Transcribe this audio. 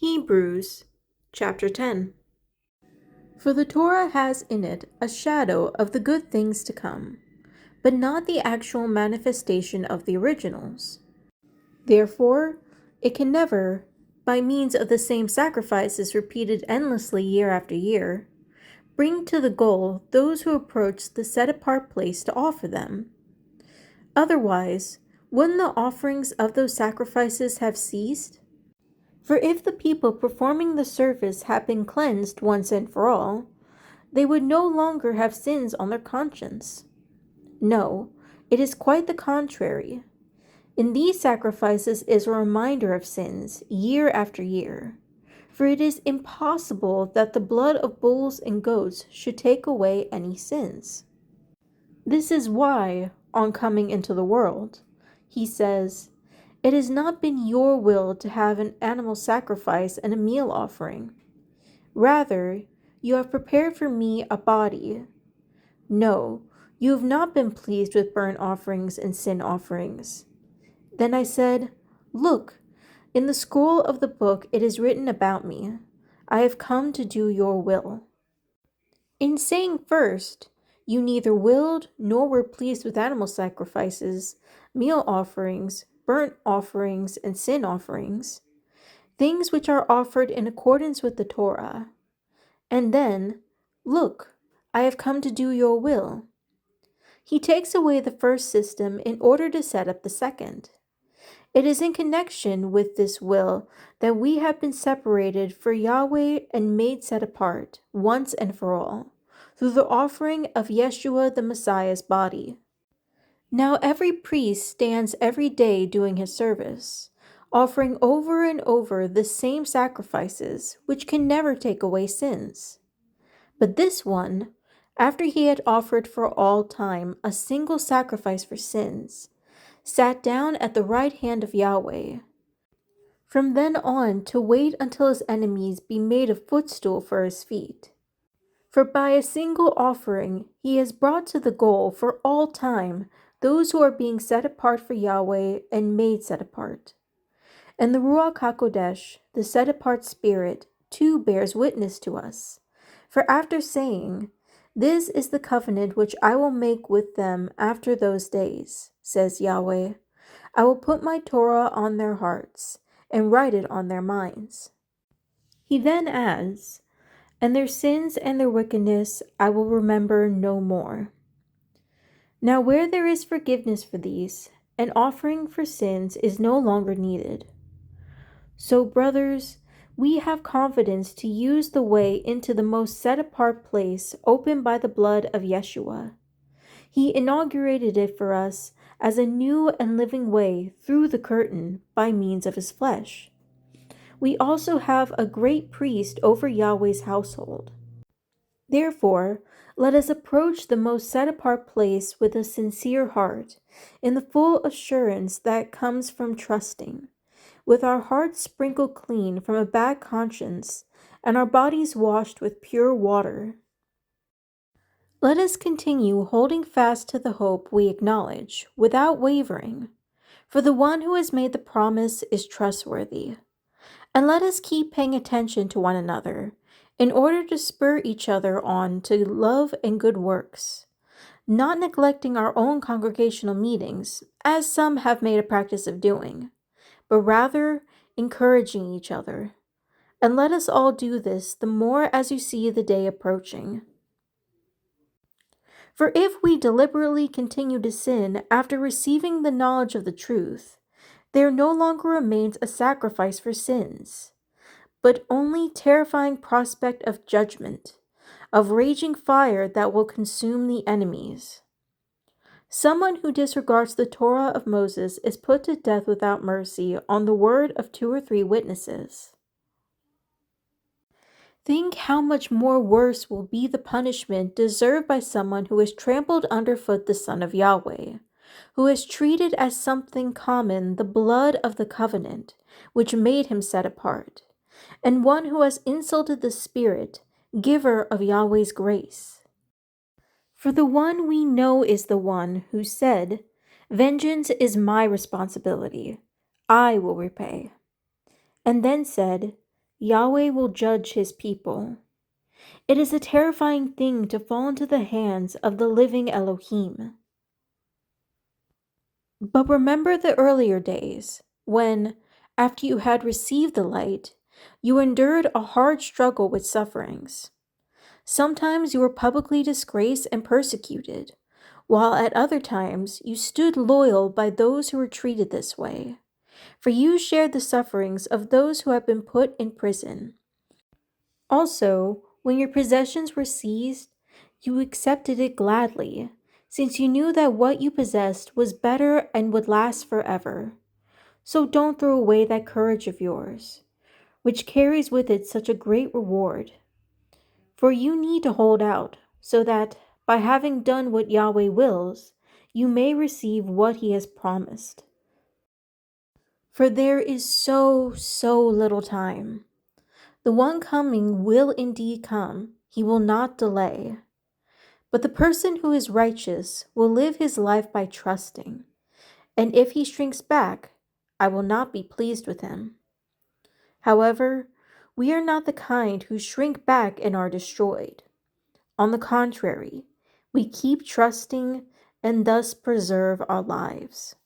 Hebrews chapter 10. For the Torah has in it a shadow of the good things to come, but not the actual manifestation of the originals. Therefore, it can never, by means of the same sacrifices repeated endlessly year after year, bring to the goal those who approach the set-apart place to offer them. Otherwise, wouldn't the offerings of those sacrifices have ceased? For if the people performing the service had been cleansed once and for all, they would no longer have sins on their conscience. No, it is quite the contrary. In these sacrifices is a reminder of sins year after year. For it is impossible that the blood of bulls and goats should take away any sins. This is why, on coming into the world, he says, "It has not been your will to have an animal sacrifice and a meal offering. Rather, you have prepared for me a body. No, you have not been pleased with burnt offerings and sin offerings." Then I said, "Look, in the scroll of the book it is written about me. I have come to do your will." In saying first, you neither willed nor were pleased with animal sacrifices, meal offerings, burnt offerings, and sin offerings, things which are offered in accordance with the Torah. And then, "Look, I have come to do your will." He takes away the first system in order to set up the second. It is in connection with this will that we have been separated for Yahweh and made set apart, once and for all, through the offering of Yeshua the Messiah's body. Now every priest stands every day doing his service, offering over and over the same sacrifices, which can never take away sins. But this one, after he had offered for all time a single sacrifice for sins, sat down at the right hand of Yahweh. From then on to wait until his enemies be made a footstool for his feet. For by a single offering he has brought to the goal for all time those who are being set apart for Yahweh and made set apart. And the Ruach HaKodesh, the set apart Spirit, too bears witness to us. For after saying, "This is the covenant which I will make with them after those days," says Yahweh, "I will put my Torah on their hearts and write it on their minds." He then adds, "And their sins and their wickedness I will remember no more." Now where there is forgiveness for these, an offering for sins is no longer needed. So, brothers, we have confidence to use the way into the most set-apart place opened by the blood of Yeshua. He inaugurated it for us as a new and living way through the curtain by means of his flesh. We also have a great priest over Yahweh's household. Therefore, let us approach the most set-apart place with a sincere heart, in the full assurance that comes from trusting, with our hearts sprinkled clean from a bad conscience, and our bodies washed with pure water. Let us continue holding fast to the hope we acknowledge, without wavering, for the one who has made the promise is trustworthy. And let us keep paying attention to one another, in order to spur each other on to love and good works, not neglecting our own congregational meetings, as some have made a practice of doing, but rather encouraging each other. And let us all do this the more as you see the day approaching. For if we deliberately continue to sin after receiving the knowledge of the truth, there no longer remains a sacrifice for sins, but only terrifying prospect of judgment, of raging fire that will consume the enemies. Someone who disregards the Torah of Moses is put to death without mercy on the word of 2 or 3 witnesses. Think how much more worse will be the punishment deserved by someone who has trampled underfoot the Son of Yahweh, who has treated as something common the blood of the covenant, which made him set apart, and one who has insulted the Spirit, giver of Yahweh's grace. For the one we know is the one who said, "Vengeance is my responsibility, I will repay," and then said, Yahweh will judge his people. It is a terrifying thing to fall into the hands of the living Elohim. But remember the earlier days, when, after you had received the light, you endured a hard struggle with sufferings. Sometimes you were publicly disgraced and persecuted, while at other times you stood loyal by those who were treated this way. For you shared the sufferings of those who have been put in prison. Also, when your possessions were seized, you accepted it gladly, since you knew that what you possessed was better and would last forever. So don't throw away that courage of yours, which carries with it such a great reward. For you need to hold out, so that, by having done what Yahweh wills, you may receive what he has promised. For there is so little time. The one coming will indeed come, he will not delay. But the person who is righteous will live his life by trusting, and if he shrinks back, I will not be pleased with him. However, we are not the kind who shrink back and are destroyed. On the contrary, we keep trusting and thus preserve our lives.